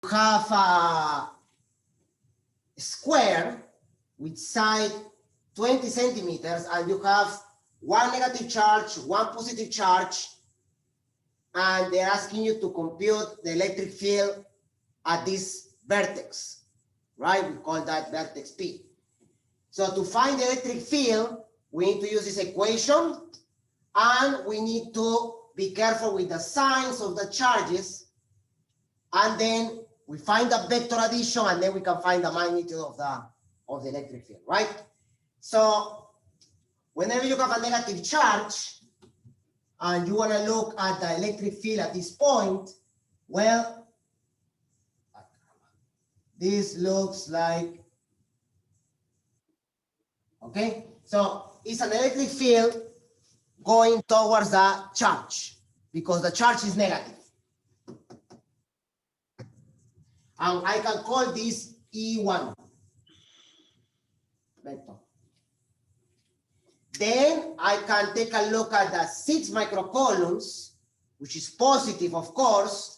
have a square with side 20 centimeters, and you have one negative charge, one positive charge, and they're asking you to compute the electric field at this vertex, right? We call that vertex P. So to find the electric field, we need to use this equation, and we need to be careful with the signs of the charges, and then we find the vector addition, and then we can find the magnitude of the electric field, right? So whenever you have a negative charge and you want to look at the electric field at this point, well, this looks like, okay? So it's an electric field going towards the charge because the charge is negative. And I can call this E1 vector. Then I can take a look at the 6 microcoulombs, which is positive, of course,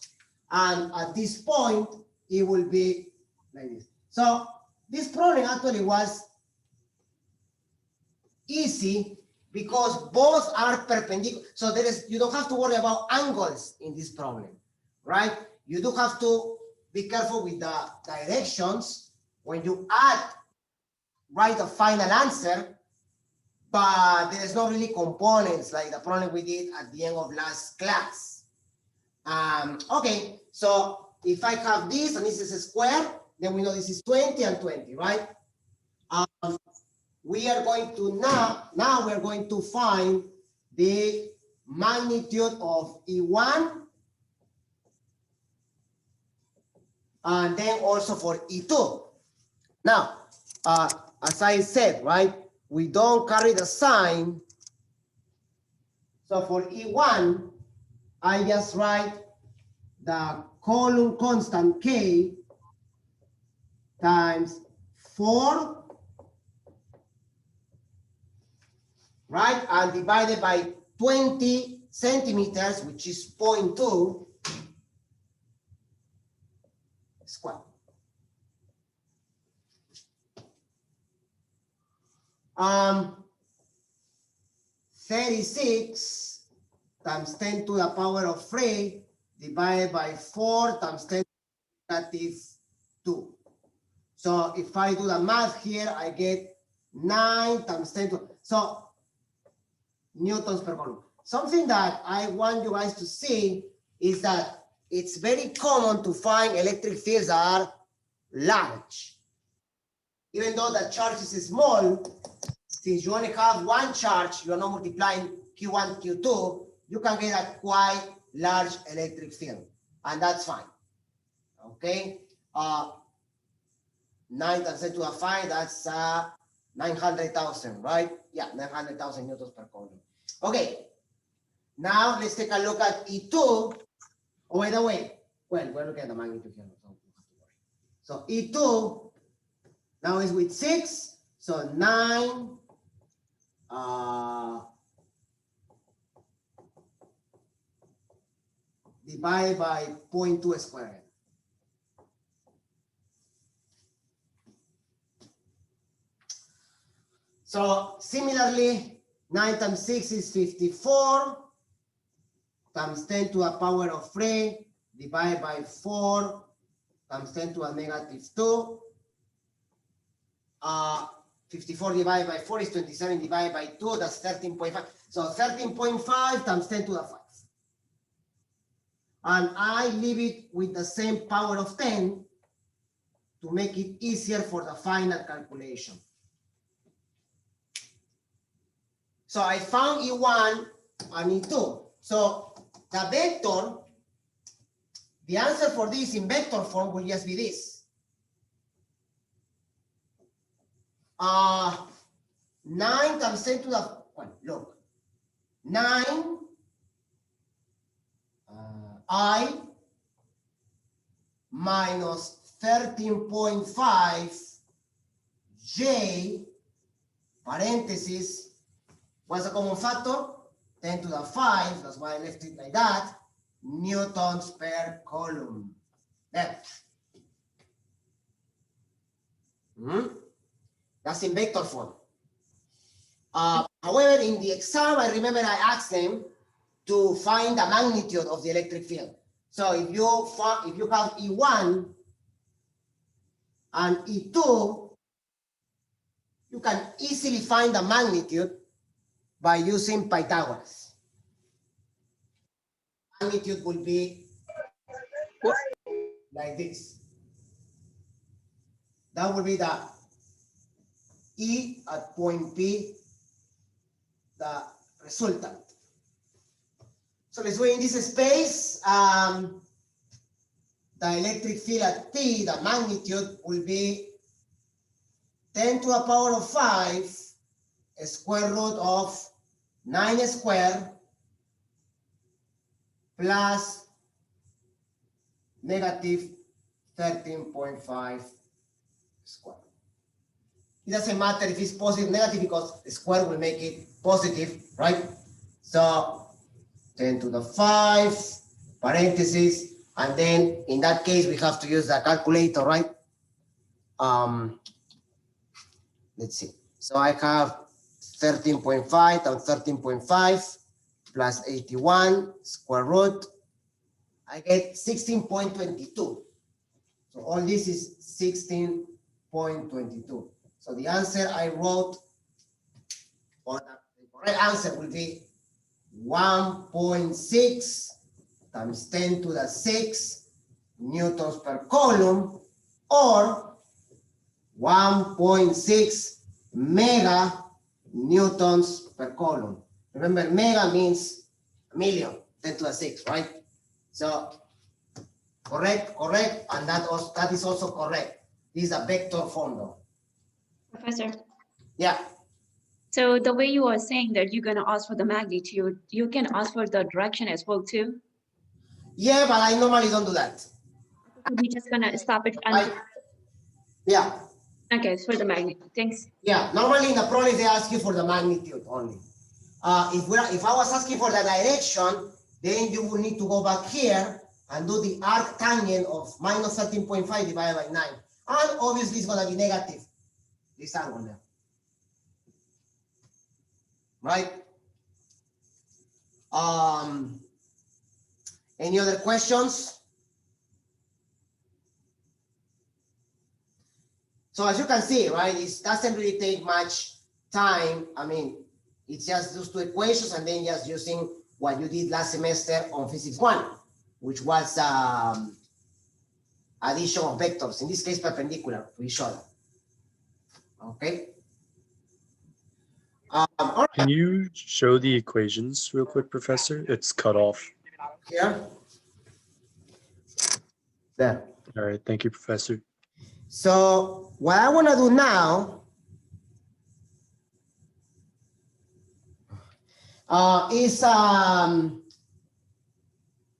and at this point, it will be like this. So this problem actually was easy because both are perpendicular. So you don't have to worry about angles in this problem, right? You do have to be careful with the directions when you write a final answer, but there's not really components like the problem we did at the end of last class. Okay, so if I have this and this is a square, then we know this is 20 and 20, right? We are going to now we're going to find the magnitude of E1, and then also for E2. Now, as I said, right, we don't carry the sign. So for E1, I just write the column constant K times 4, right, and divided by 20 centimeters, which is 0.2 square. 36 times 10 to the power of 3 divided by 4 times 10 to the negative 2. So if I do the math here, I get 9 times 10 to, so newtons per coulomb. Something that I want you guys to see is that it's very common to find electric fields that are large. Even though the charge is small, since you only have one charge, you are not multiplying Q1, Q2, you can get a quite large electric field, and that's fine. Okay, 9 times 10 to the 5, that's 900,000, right? Yeah, 900,000 newtons per coulomb. Okay, now let's take a look at E2. Oh, by the way, well, we're looking at the magnitude here, so we have to worry. So E2 now is with 6, so 9 divided by 0.2 squared. So similarly, 9 times 6 is 54 times 10 to the power of 3 divided by 4 times 10 to the negative 2. 54 divided by 4 is 27 divided by 2, that's 13.5. So 13.5 times 10 to the 5. And I leave it with the same power of 10 to make it easier for the final calculation. So I found E1 and E2. So the vector, the answer for this in vector form will just be this. 9 times 10 to the, well, look, 9 I minus 13.5 J, parenthesis, what's the common factor? 10 to the 5, that's why I left it like that, newtons per coulomb. There. That's in vector form. However, in the exam, I remember I asked them to find the magnitude of the electric field. So if you have E1 and E2, you can easily find the magnitude by using Pythagoras. Magnitude will be like this. That will be the E at point P, the resultant. So let's go in this space. The electric field at P, the magnitude will be 10 to the power of 5 square root of 9 squared plus negative 13.5 squared. It doesn't matter if it's positive or negative because the square will make it positive, right? So 10 to the 5, parentheses, and then in that case we have to use the calculator, right? Let's see. So I have 13.5 and 13.5 plus 81 square root. I get 16.22. So all this is 16.22. So the answer I wrote, or the correct answer will be 1.6 times 10 to the 6 newtons per coulomb, or 1.6 mega newtons per coulomb. Remember, mega means a million, 10 to the 6, right? So correct, and that is also correct. This is a vector form though. Professor. Yeah. So the way you are saying that you're going to ask for the magnitude, you can ask for the direction as well too? Yeah, but I normally don't do that. We're just going to stop it. Yeah. Okay, for the magnitude. Thanks. Yeah, normally in the problem they ask you for the magnitude only. If I was asking for the direction, then you will need to go back here and do the arc tangent of minus 13.5 divided by 9. And obviously it's going to be negative, this angle there. Right? Any other questions? So as you can see, right, it doesn't really take much time. I mean, it's just those two equations and then just using what you did last semester on Physics 1, which was addition of vectors, in this case perpendicular to each other. Okay. All right. Can you show the equations real quick, Professor? It's cut off. Here. There. All right, thank you, Professor. So what I want to do now is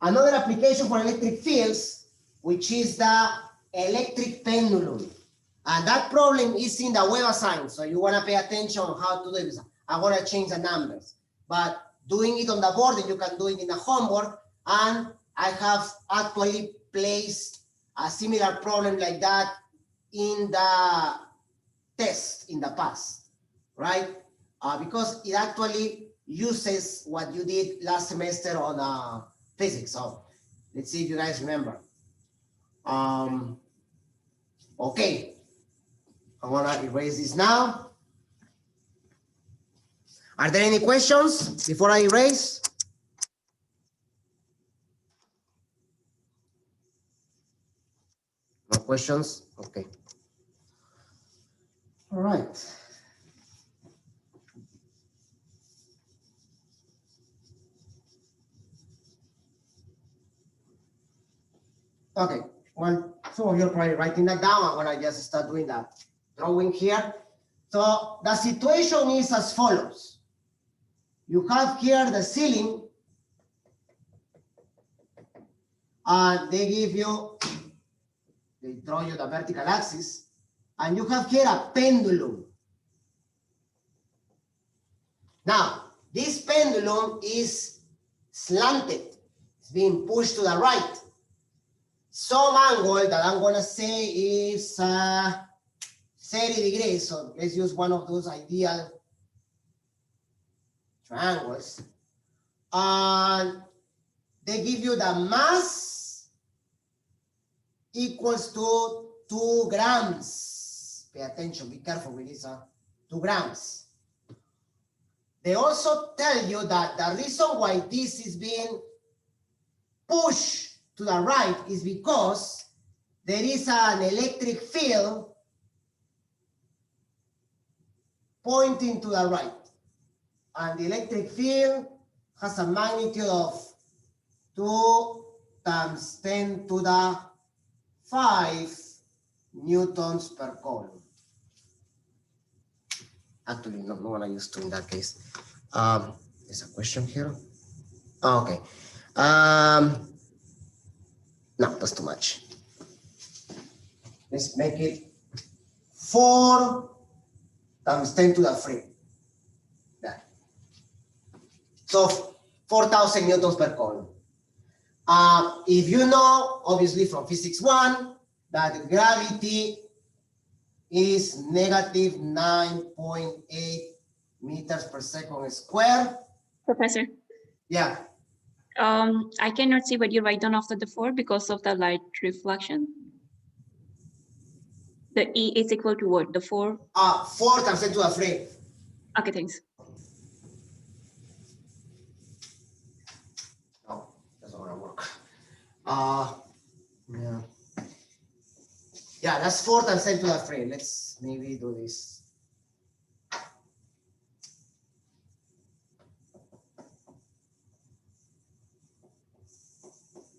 another application for electric fields, which is the electric pendulum. And that problem is in the web assignment. So you want to pay attention on how to do this. I want to change the numbers, but doing it on the board, and you can do it in the homework. And I have actually placed a similar problem like that in the test in the past, right? Because it actually uses what you did last semester on physics. So let's see if you guys remember. Okay, I want to erase this now. Are there any questions before I erase? No questions? Okay. All right. Okay, well, some of you are probably writing that down. I'm gonna just start doing that drawing here. So the situation is as follows. You have here the ceiling, and they draw you the vertical axis, and you have here a pendulum. Now, this pendulum is slanted. It's being pushed to the right. Some angle that I'm going to say is 30 degrees. So let's use one of those ideal triangles. And they give you the mass equals to 2 grams. Pay attention, be careful with this, 2 grams. They also tell you that the reason why this is being pushed to the right is because there is an electric field pointing to the right. And the electric field has a magnitude of 2 times 10 to the 5 newtons per coulomb. Actually, no one I used to in that case. There's a question here. Oh, okay. No, that's too much. Let's make it 4 times 10 to the 3. There. So 4,000 newtons per coulomb. If you know, obviously from physics 1, that gravity is negative 9.8 meters per second square. Professor, Yeah. I cannot see what you write down after the 4 because of the light reflection. The E is equal to what? The 4? 4 times 10 to the 3. Okay, thanks. No, that's not gonna work. Yeah. Yeah, that's 4 times 10 to the 3. Let's maybe do this.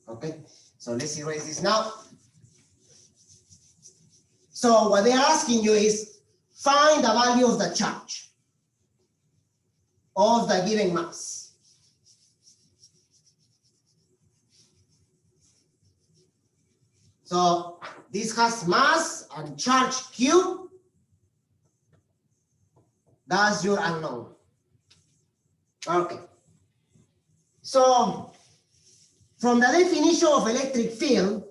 Okay, so let's erase this now. So what they're asking you is find the value of the charge of the given mass. So this has mass and charge Q. That's your unknown. Okay. So from the definition of electric field,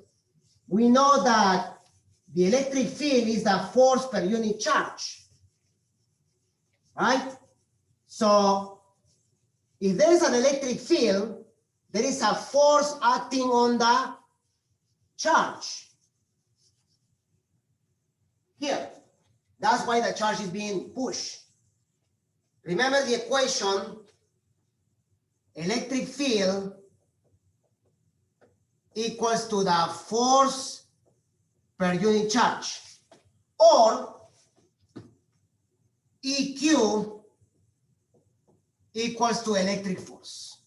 we know that the electric field is the force per unit charge, right? So if there is an electric field, there is a force acting on the charge here. That's why the charge is being pushed. Remember the equation, electric field equals to the force per unit charge, or EQ equals to electric force.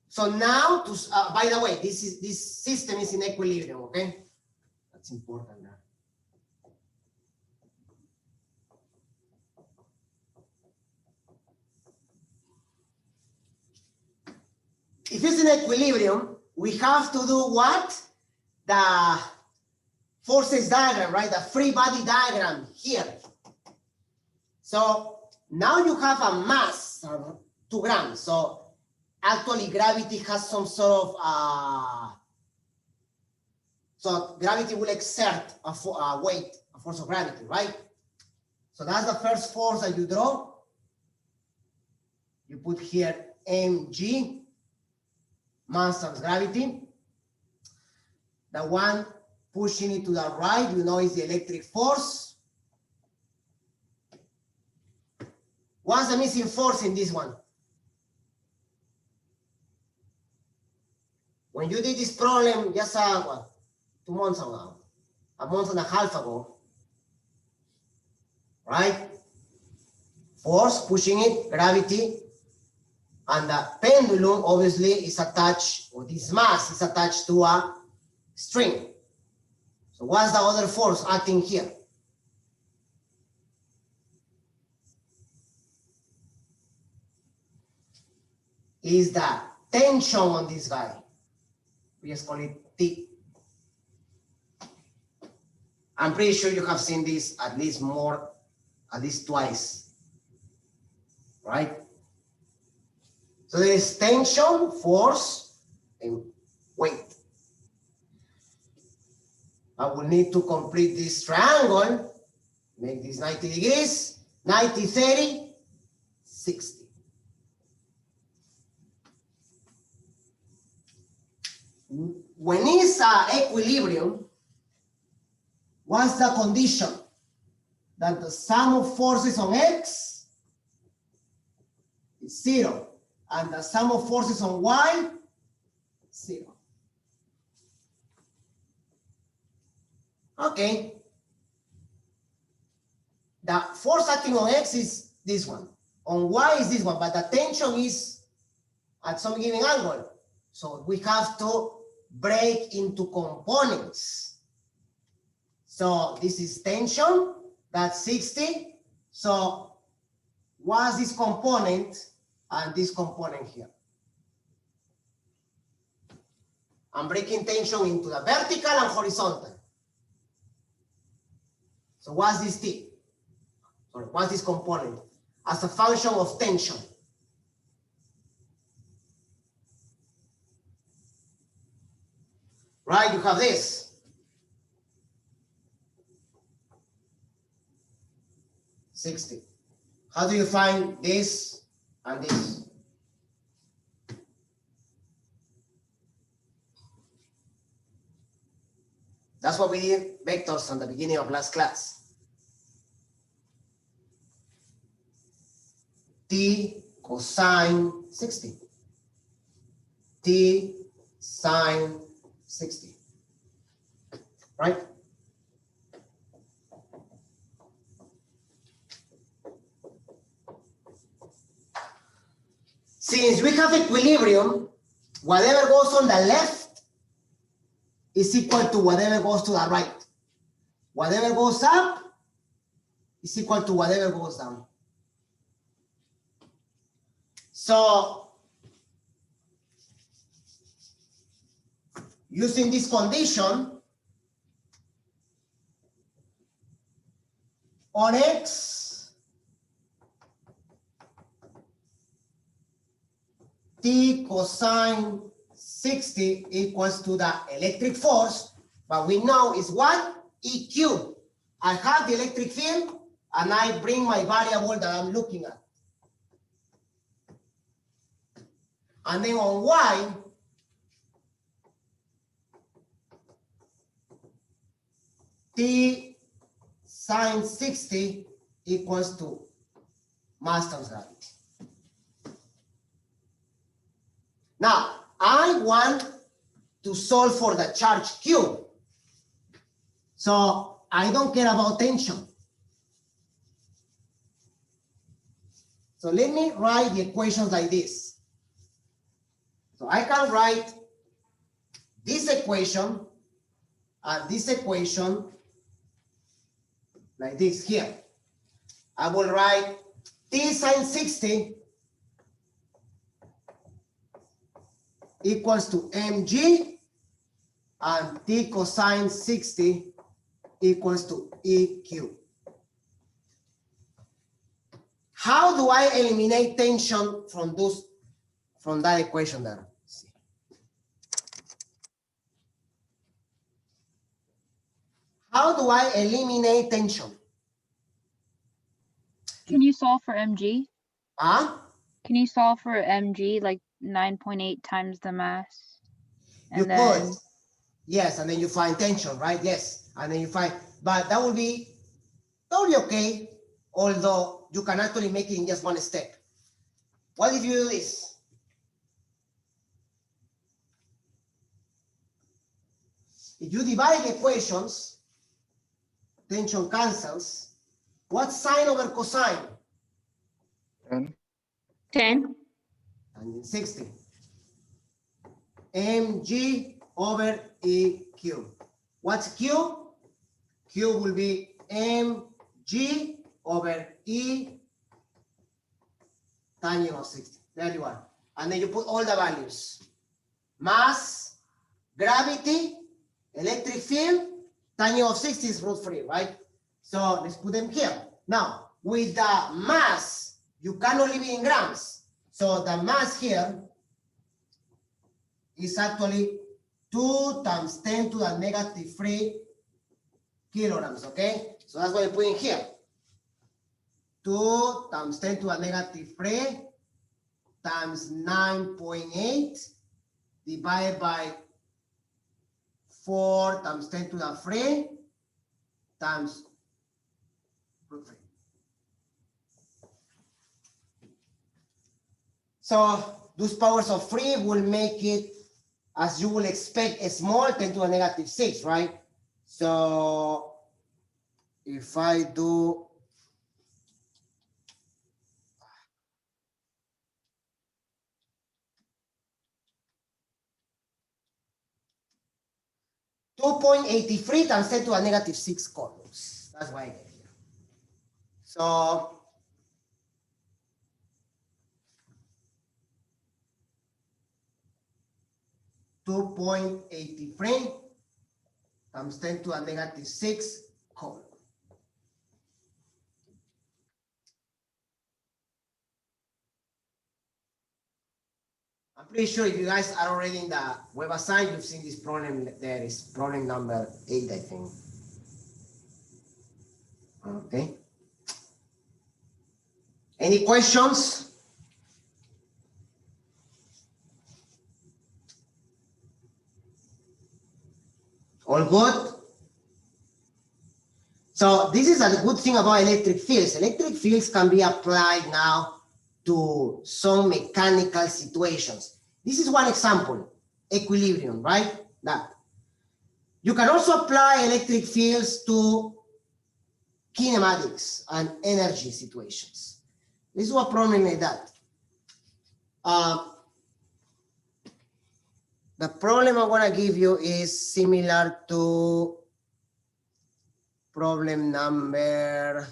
So now, by the way, this system is in equilibrium, okay? That's important. If it's in equilibrium, we have to do what? The forces diagram, right? The free body diagram here. So now you have a mass, 2 grams. So actually gravity has some sort of, so gravity will exert a weight, a force of gravity, right? So that's the first force that you draw. You put here mg. Mass times gravity. The one pushing it to the right, you know, is the electric force. What's the missing force in this one? When you did this problem just 2 months ago, a month and a half ago, right? Force pushing it, gravity. And the pendulum obviously is attached, or this mass is attached to a string. So what's the other force acting here? Is the tension on this guy. We just call it T. I'm pretty sure you have seen this at least twice, right? So there is tension, force, and weight. I will need to complete this triangle, make this 90 degrees, 90, 30, 60. When it's equilibrium, what's the condition? That the sum of forces on X is 0, and the sum of forces on Y, 0. Okay. The force acting on X is this one. On Y is this one, but the tension is at some given angle. So we have to break into components. So this is tension, that's 60. So what's this component and this component here? I'm breaking tension into the vertical and horizontal. So what's this T? Sorry, what's this component? As a function of tension. Right, you have this. 60. How do you find this and this? That's what we did vectors on the beginning of last class. T cosine 60. T sine 60. Right? Since we have equilibrium, whatever goes on the left is equal to whatever goes to the right. Whatever goes up is equal to whatever goes down. So, using this condition, on X, T cosine 60 equals to the electric force, but we know is what? EQ. I have the electric field, and I bring my variable that I'm looking at. And then on Y, T sine 60 equals to mass times gravity. Now, I want to solve for the charge Q. So I don't care about tension. So let me write the equations like this. So I can write this equation and this equation like this here. I will write T sine 60 equals to mg and T cosine 60 equals to EQ. How do I eliminate tension from that equation there? How do I eliminate tension? Can you solve for mg? Huh? Can you solve for mg like 9.8 times the mass? You And then could. Yes, and then you find tension, right? Yes, and then you find, but that will be okay, although you can actually make it in just one step. What if you do this? If you divide the equations, tension cancels. What's sine over cosine? 10. 10. And 60. mg over EQ. What's Q? Q will be mg over E tangent of 60. There you are. And then you put all the values. Mass, gravity, electric field, tangent of 60 is root free, right? So let's put them here. Now, with the mass, you can only be in grams. So the mass here is actually 2 times 10 to the negative 3 kilograms, okay? So that's what I put in here. 2 times 10 to the negative 3 times 9.8 divided by 4 times 10 to the 3 times root 3. So those powers of 3 will make it, as you will expect, a small 10 to the negative 6, right? So if I do 2.83 times 10 to the negative 6 coulombs. That's what I get here. So (2.83) times 10 to the negative 6 coulomb. I'm pretty sure if you guys are already in the web assignment, you've seen this problem. There is problem number 8, I think. Okay. Any questions? All good? So this is a good thing about electric fields. Electric fields can be applied now to some mechanical situations. This is one example, equilibrium, right? That. You can also apply electric fields to kinematics and energy situations. This is what problem like that. The problem I want to give you is similar to problem number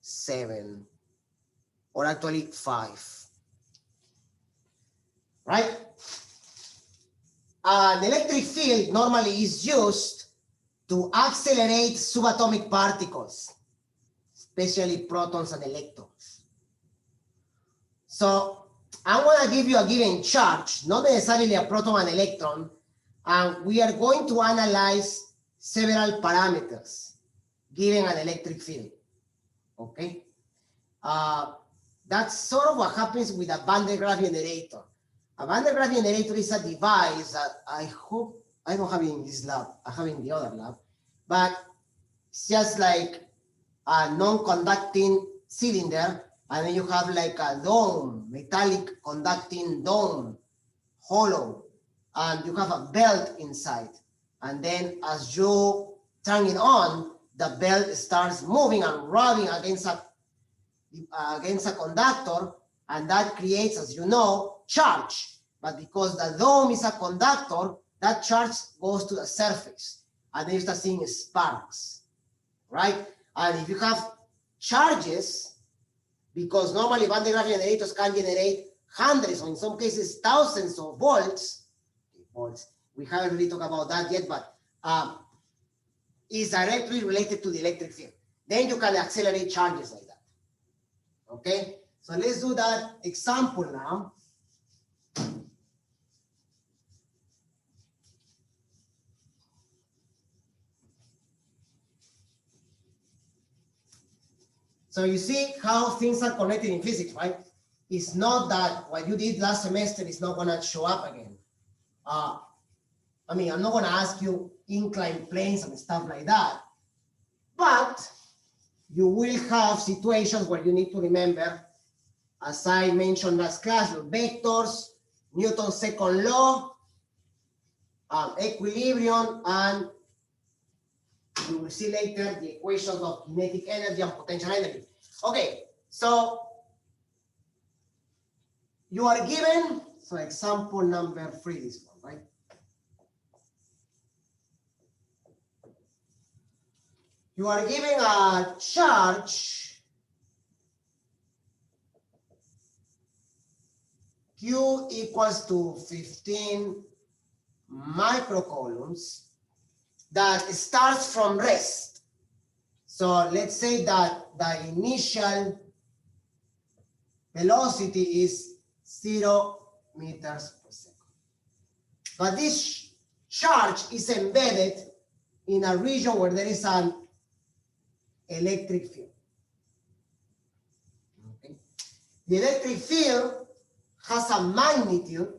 7, or actually 5, right? An electric field normally is used to accelerate subatomic particles, especially protons and electrons. So I'm going to give you a given charge, not necessarily a proton and electron, and we are going to analyze several parameters given an electric field. Okay, that's sort of what happens with a Van de Graaff generator. A Van de Graaff generator is a device that I hope I don't have in this lab. I have in the other lab, but it's just like a non-conducting cylinder, and then you have like a dome, metallic conducting dome, hollow, and you have a belt inside. And then as you turn it on, the belt starts moving and rubbing against a conductor, and that creates, as you know, charge. But because the dome is a conductor, that charge goes to the surface, and then you start seeing sparks, right? And if you have charges, because normally Van de Graaff generators can generate hundreds, or in some cases thousands of volts. We haven't really talked about that yet, but is directly related to the electric field. Then you can accelerate charges like that. Okay, so let's do that example now. So you see how things are connected in physics, right? It's not that what you did last semester is not going to show up again. I mean, I'm not going to ask you inclined planes and stuff like that, but you will have situations where you need to remember, as I mentioned last class, your vectors, Newton's second law, equilibrium, and you will see later the equations of kinetic energy and potential energy. Okay, so you are given, so example number 3, this one, right? You are given a charge Q equals to 15 microcoulombs that starts from rest. So let's say that the initial velocity is 0 meters per second. But this charge is embedded in a region where there is an electric field. Okay. The electric field has a magnitude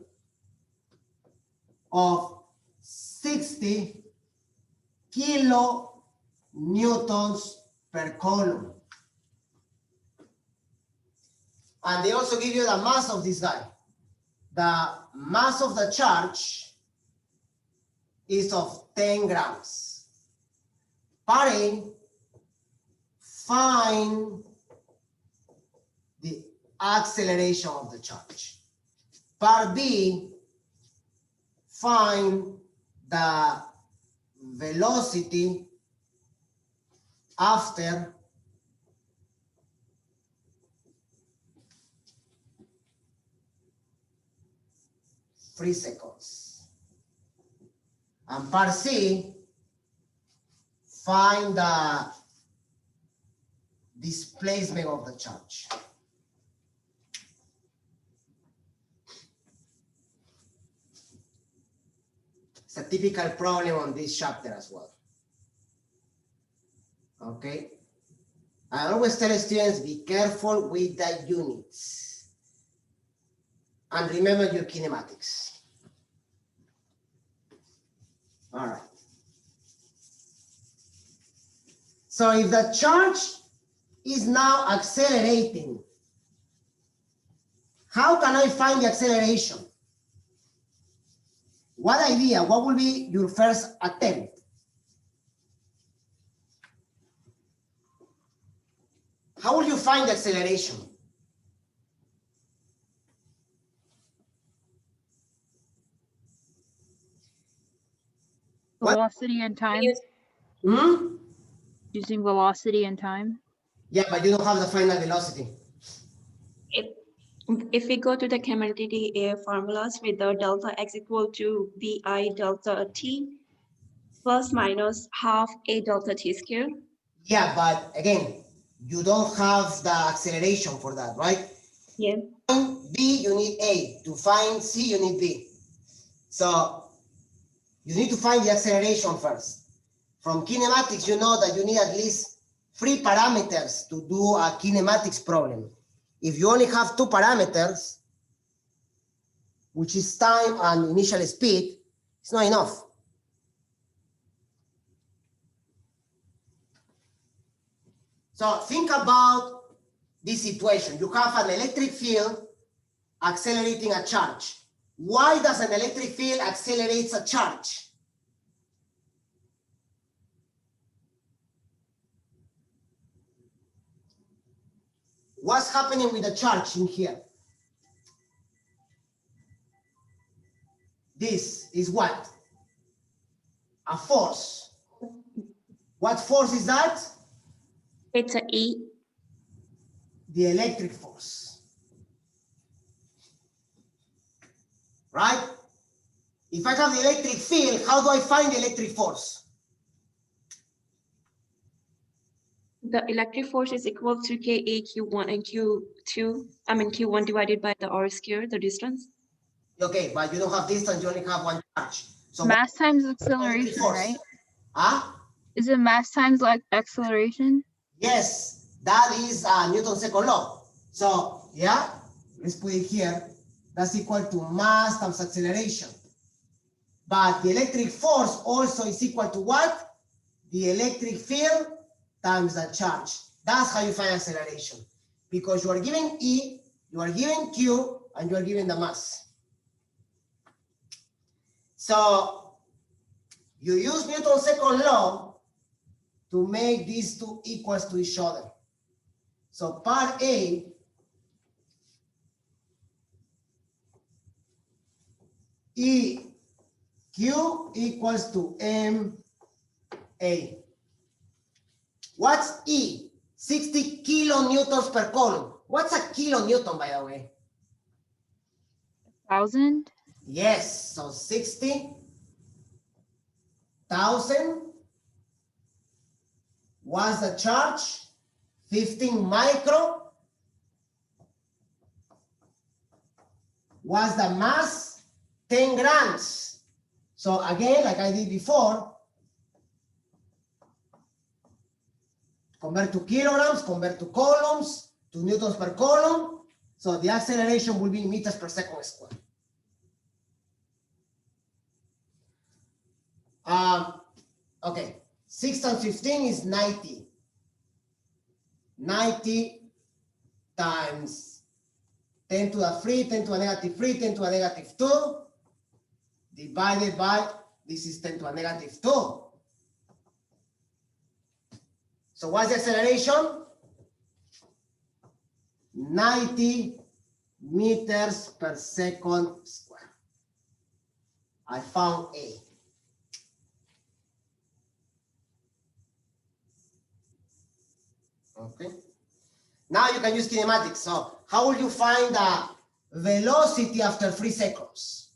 of 60 kilonewtons per coulomb. And they also give you the mass of this guy. The mass of the charge is of 10 grams. Part A, find the acceleration of the charge. Part B, find the velocity after three seconds. And part C, find the displacement of the charge. It's a typical problem on this chapter as well. Okay. I always tell students, be careful with the units. And remember your kinematics. All right. So if the charge is now accelerating, how can I find the acceleration? What idea? What will be your first attempt? How will you find the acceleration? What? Velocity and time, Hmm? using velocity and time. Yeah, but you don't have the final velocity. If we go to the commodity formulas with the delta x equal to bi delta t plus minus half a delta t square. Yeah, but again, you don't have the acceleration for that, right? Yeah. To find B, you need A. To find C, you need B. So you need to find the acceleration first. From kinematics, you know that you need at least 3 parameters to do a kinematics problem. If you only have 2 parameters, which is time and initial speed, it's not enough. So think about this situation. You have an electric field accelerating a charge. Why does an electric field accelerate a charge? What's happening with the charge in here? This is what? A force. What force is that? It's a E. The electric force. Right? If I have the electric field, how do I find the electric force? The electric force is equal to Ka Q1 and Q2. I mean Q1 divided by the R square, the distance. Okay, but you don't have distance, you only have one charge. So Mass times what's the electric acceleration, force? right? Huh? Is it mass times like acceleration? Yes, that is Newton's second law. So yeah, let's put it here. That's equal to mass times acceleration. But the electric force also is equal to what? The electric field times the charge. That's how you find acceleration. Because you are given E, you are given Q, and you are given the mass. So you use Newton's second law to make these two equals to each other. So part A E Q equals to MA. What's E? 60 kilonewtons per coulomb. What's a kilonewton, by the way? 1,000? Yes, so 60,000. What's the charge? 15 micro. What's the mass? 10 grams. So again, like I did before, convert to kilograms, convert to coulombs, to newtons per coulomb. So the acceleration will be meters per second squared. Okay, 6 times 15 is 90. 90 times 10 to the 3, 10 to the negative 3, 10 to the negative 2, divided by, this is 10 to the negative 2. So what's the acceleration? 90 meters per second squared. I found A. Okay. Now you can use kinematics. So how will you find the velocity after 3 seconds?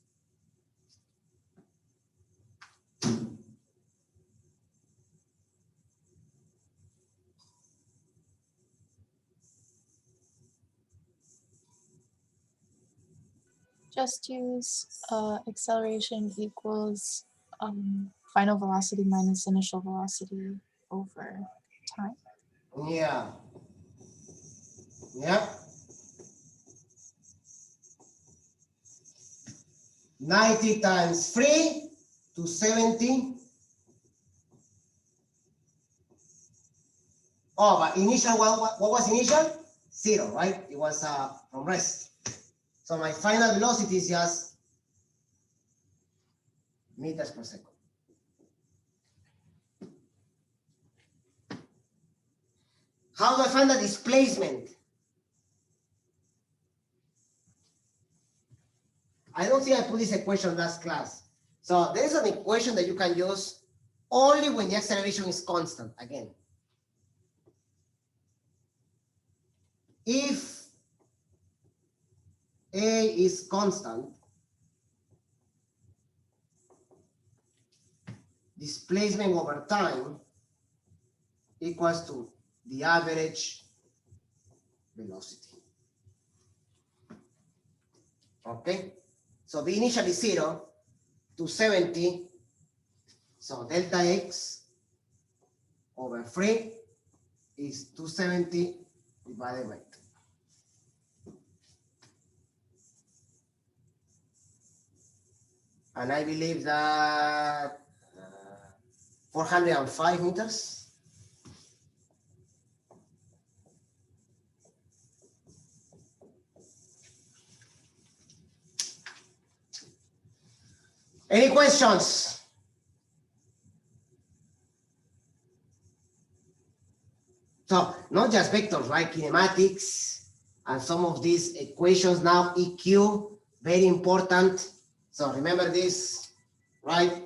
Just use acceleration equals final velocity minus initial velocity over time. Yeah. Yeah. 90 times 3 to 70. Oh, but initial, what was initial? 0, right? It was from rest. So my final velocity is just meters per second. How do I find the displacement? I don't think I put this equation last class. So there is an equation that you can use only when the acceleration is constant, again. If A is constant, displacement over time equals to the average velocity. Okay, so the initial is 0 to 70, so delta x over 3 is 270 divided by 2. And I believe that 405 meters. Any questions? So not just vectors, right? Kinematics and some of these equations now, EQ, very important. So remember this, right?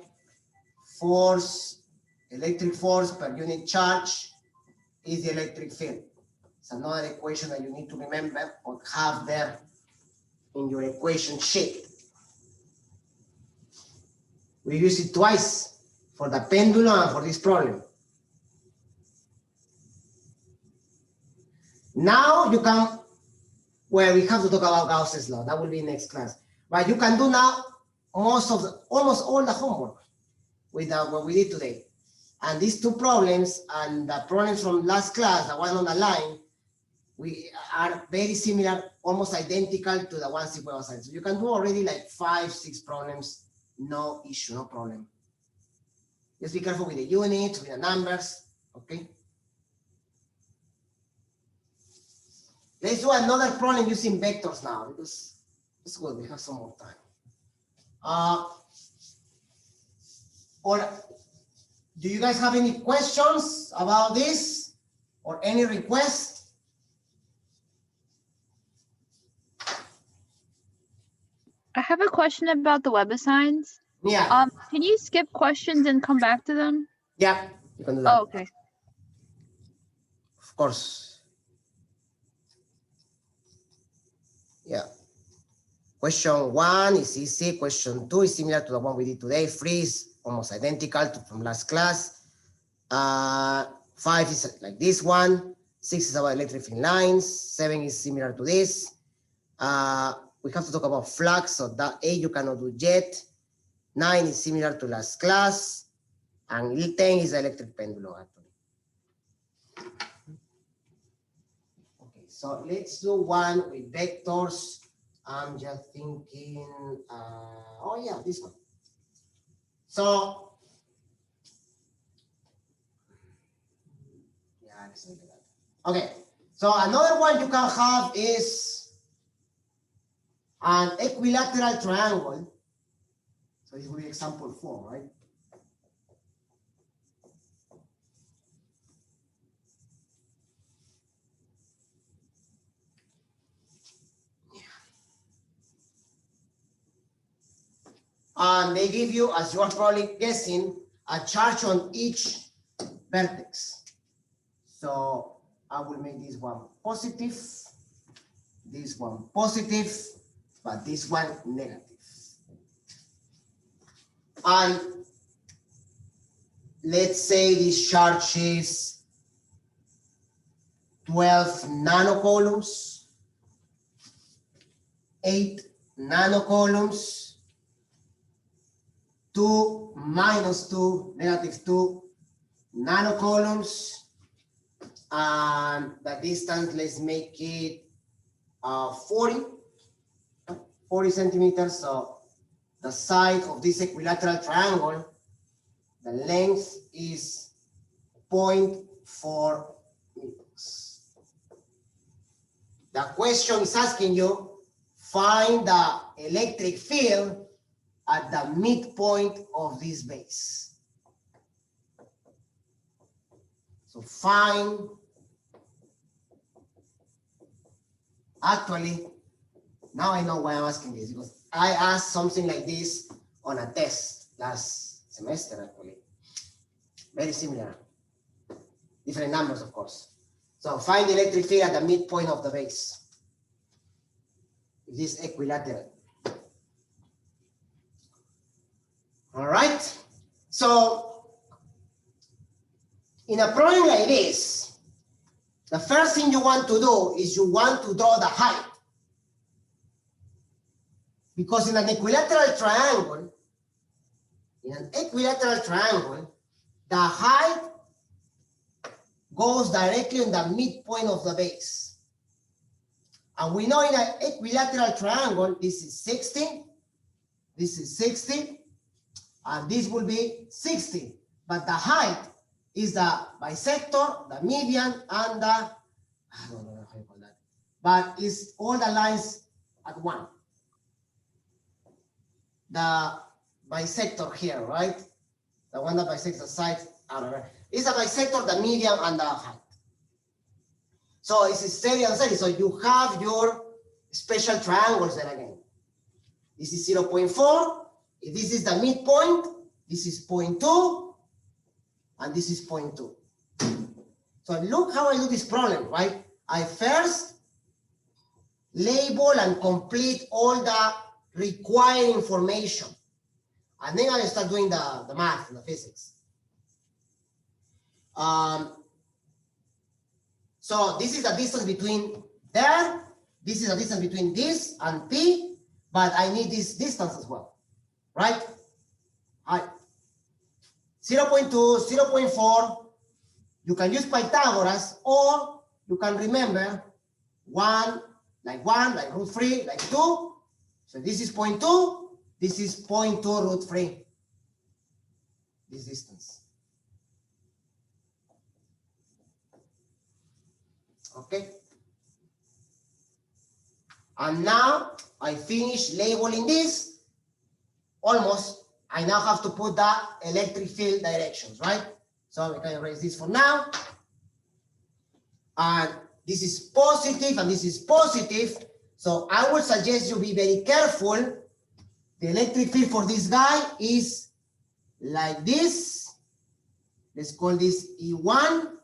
Force, electric force per unit charge is the electric field. It's another equation that you need to remember or have there in your equation sheet. We use it twice for the pendulum and for this problem. Now you can, well, we have to talk about Gauss's law. That will be next class. But you can do now almost all the homework with what we did today. And these two problems and the problems from last class, the one on the line, we are very similar, almost identical to the ones in web science. So you can do already like 5, 6 problems, no issue, no problem. Just be careful with the units, with the numbers, okay? Let's do another problem using vectors now because it's good, we have some more time. Or do you guys have any questions about this or any requests? I have a question about the WebAssigns. Yeah, Can you skip questions and come back to them? yeah, you can do that. Oh, okay. Of course. Yeah. Question 1 is easy. Question 2 is similar to the one we did today. 3 is almost identical to from last class. 5 is like this one. 6 is about electric field lines. 7 is similar to this. We have to talk about flux, so that 8 you cannot do yet. 9 is similar to last class. And 10 is the electric pendulum, actually. So let's do one with vectors. I'm just thinking, oh yeah, this one. So, yeah, let's look at that. Okay, so another one you can have is an equilateral triangle. So this will be example 4, right? And they give you, as you are probably guessing, a charge on each vertex. So I will make this one positive, this one positive, but this one negative. And let's say this charge is 12 nanocoulombs, 8 nanocoulombs, 2 minus 2, negative 2 nanocoulombs, and the distance, let's make it 40 centimeters. So the side of this equilateral triangle, the length is 0.4 meters. The question is asking you, find the electric field at the midpoint of this base. So find, actually, now I know why I'm asking this, because I asked something like this on a test last semester, actually. Very similar. Different numbers, of course. So find the electric field at the midpoint of the base. If this is equilateral. All right. So in a problem like this, the first thing you want to do is you want to draw the height. Because in an equilateral triangle, the height goes directly on the midpoint of the base. And we know in an equilateral triangle, this is 60, this is 60, and this will be 60. But the height is the bisector, the median, and the, I don't know how you call that, but it's all the lines at one. The bisector here, right? The one that bisects the sides, I don't know. It's the bisector, the median, and the height. So it's steady and steady. So you have your special triangles there again. This is 0.4. If this is the midpoint, this is 0.2, and this is 0.2. So look how I do this problem, right? I first label and complete all the required information. And then I start doing the math and the physics. So this is the distance between there. This is the distance between this and P, but I need this distance as well, right? 0.2, 0.4. You can use Pythagoras, or you can remember 1, like root 3, like 2. So this is 0.2, this is 0.2 root 3, this distance. Okay. And now I finish labeling this. Almost, I now have to put the electric field directions, right? So we can erase this for now. And this is positive and this is positive. So I would suggest you be very careful. The electric field for this guy is like this. Let's call this E1.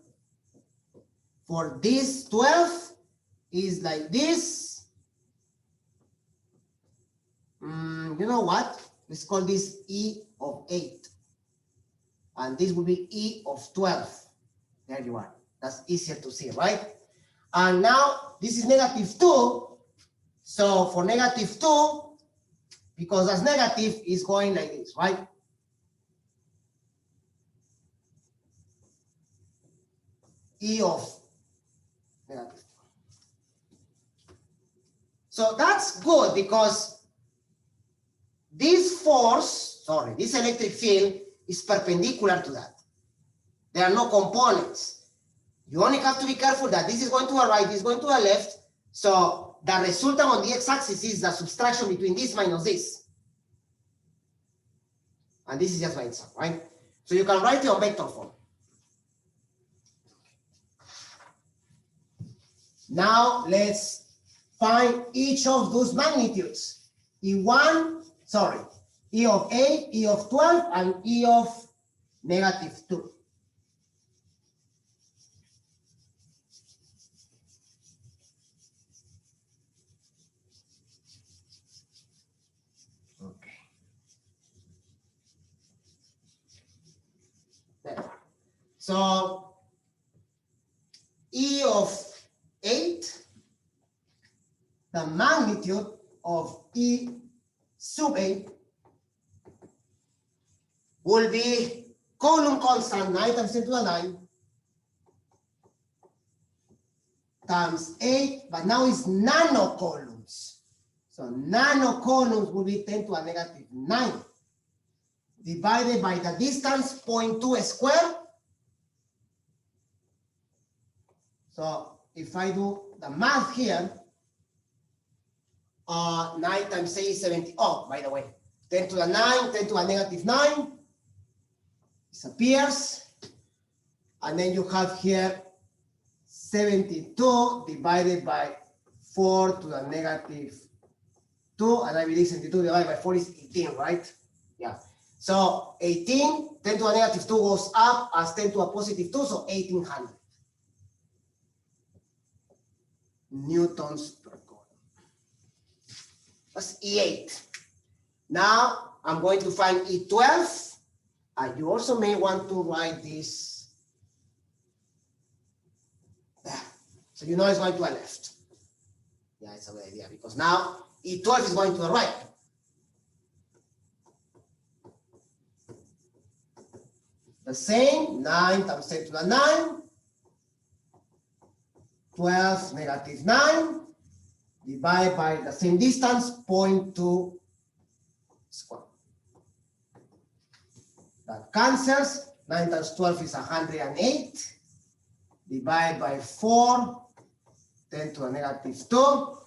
For this 12 is like this. You know what? Let's call this E of 8. And this will be E of 12. There you are. That's easier to see, right? And now this is -2. So for -2, because that's negative, is going like this, right? E of -2. So that's good because this force, sorry, this electric field is perpendicular to that. There are no components. You only have to be careful that this is going to the right, this is going to the left. So the resultant on the x-axis is the subtraction between this minus this. And this is just by itself, right? So you can write it on vector form. Now let's find each of those magnitudes. E1, sorry, E of 8, E of 12, and E of -2. Okay. There. So E of 8, the magnitude of E sub 8 will be Coulomb constant 9 times 10 to the 9 times 8, but now it's nanocoulombs. So nanocoulombs will be 10 to the -9 divided by the distance 0.2 square. So if I do the math here, 9 times 8 is 70. Oh, by the way, 10 to the 9, 10 to the -9 disappears. And then you have here 72 divided by 4 to the -2. And I believe 72 divided by 4 is 18, right? Yeah. So 18, 10 to the -2 goes up as 10 to the +2, so 1800 newtons per coulomb. That's E8. Now I'm going to find E12. You also may want to write this. So you know it's going to the left. Yeah, it's a good idea because now E12 is going to the right. The same, 9 times 10 to the 9, 12 -9, divided by the same distance, 0.2 square. That cancels. 9 times 12 is 108, divided by 4, 10 to the -2.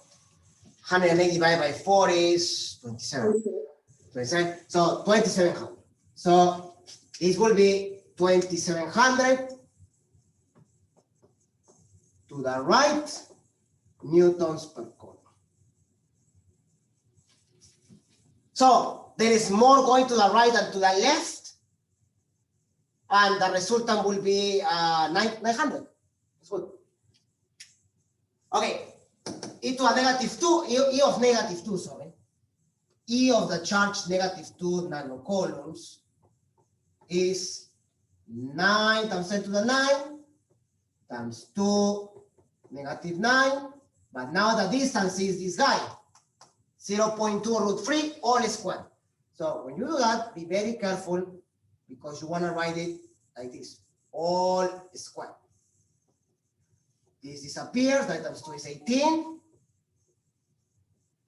108 divided by 4 is 27. 27. So 2700. So this will be 2700 to the right newtons per coulomb. So there is more going to the right than to the left, and the resultant will be 900. That's good. Okay, E to the -2, E of -2, sorry. E of the charge -2 nanocoulombs is 9 times 10 to the 9 times 2 -9, but now the distance is this guy, 0.2 √3 all squared. So when you do that, be very careful because you want to write it like this, all squared. This disappears, 9 times 2 is 18.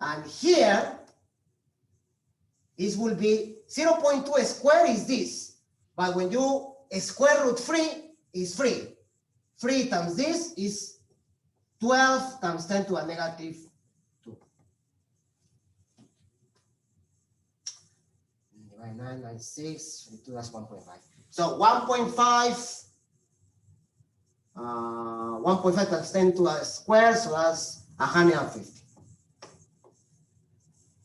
And here, this will be 0.2 squared is this. But when you square √3 is 3. 3 times this is 12 times 10 to the -2. Divide 9, 96, 52, that's 1.5. So 1.5, 1.5 times 10 to the square, so that's 150.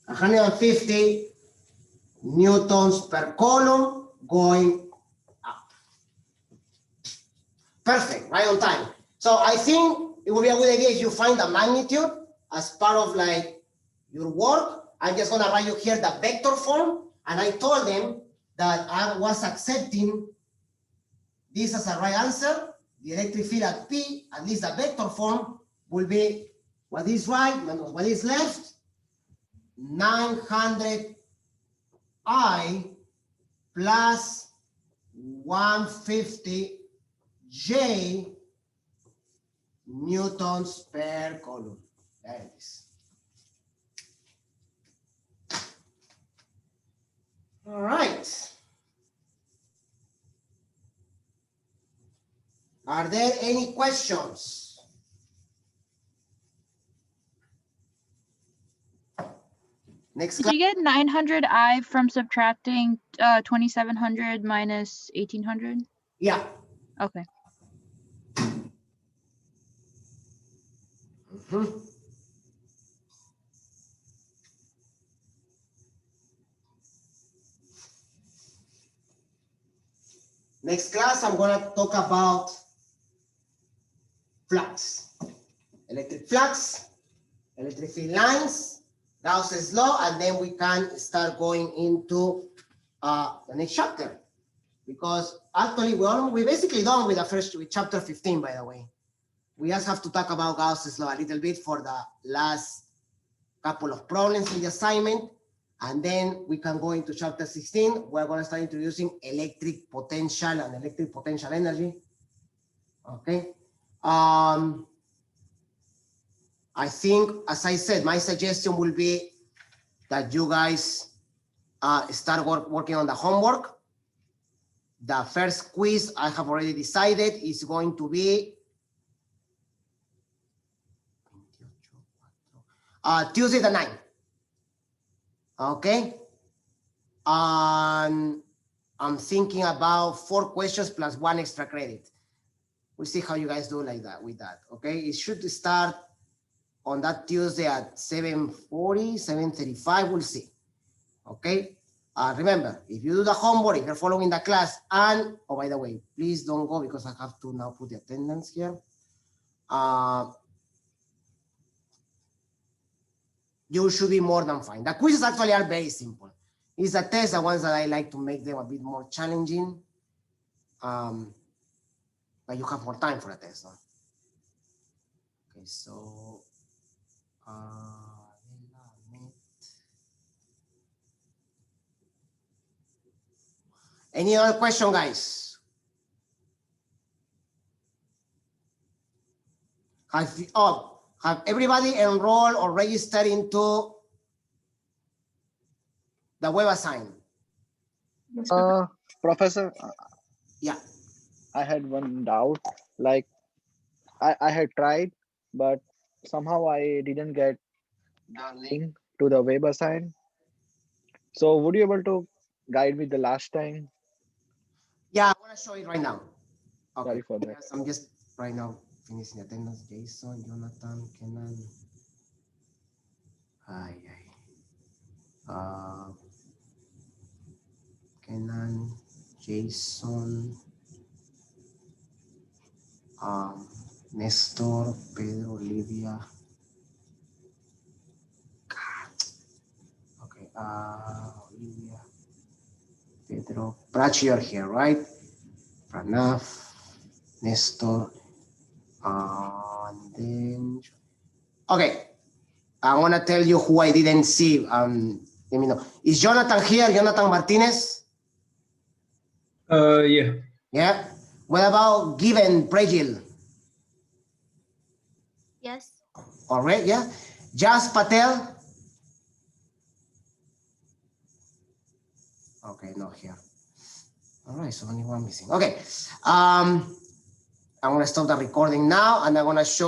150 newtons per coulomb going up. Perfect, right on time. So I think it would be a good idea if you find the magnitude as part of like your work. I'm just gonna write you here the vector form, and I told them that I was accepting this as a right answer. The electric field at P, at least the vector form, will be what is right minus what is left. 900 I plus 150 J newtons per coulomb. There it is. All right. Are there any questions? Next Did class. you get 900i from subtracting 2700 minus 1800? Yeah. Okay. Mhm. Next class, I'm going to talk about flux, electric flux, electric field lines, Gauss's law, and then we can start going into the next chapter. Because actually, we're basically done with with chapter 15, by the way. We just have to talk about Gauss's law a little bit for the last couple of problems in the assignment. And then we can go into chapter 16. We're going to start introducing electric potential and electric potential energy. Okay. I think, as I said, my suggestion will be that you guys start working on the homework. The first quiz I have already decided is going to be Tuesday the 9th. Okay. I'm thinking about 4 questions plus 1 extra credit. We'll see how you guys do like that with that. Okay. It should start on that Tuesday at 7:40, 7:35. We'll see. Okay. Remember, if you do the homework, if you're following the class, and oh, by the way, please don't go because I have to now put the attendance here. You should be more than fine. The quizzes actually are very simple. It's the tests, the ones that I like to make them a bit more challenging. But you have more time for a test. No? Okay, so any other question, guys? Have everybody enrolled or registered into the WebAssign? Professor, Yeah. I had one doubt. Like, I had tried, but somehow I didn't get the link to the WebAssign. So would you able to guide me the last time? Yeah, I'm gonna show it right now. Okay. Sorry for that. Yes, I'm just right now finishing attendance. Jason, Jonathan, Kenan. Kenan, Jason, Nestor, Pedro, Olivia. Okay, Olivia, Pedro, Prachi, you're here, right? Pranav, Nestor, and then, okay. I want to tell you who I didn't see. Let me know. Is Jonathan here? Jonathan Martinez? Yeah. Yeah. What about Given Prejil? Yes. All right, yeah. Jas Patel? Okay, not here. All right, so only one missing. Okay. I'm going to stop the recording now and I'm going to show you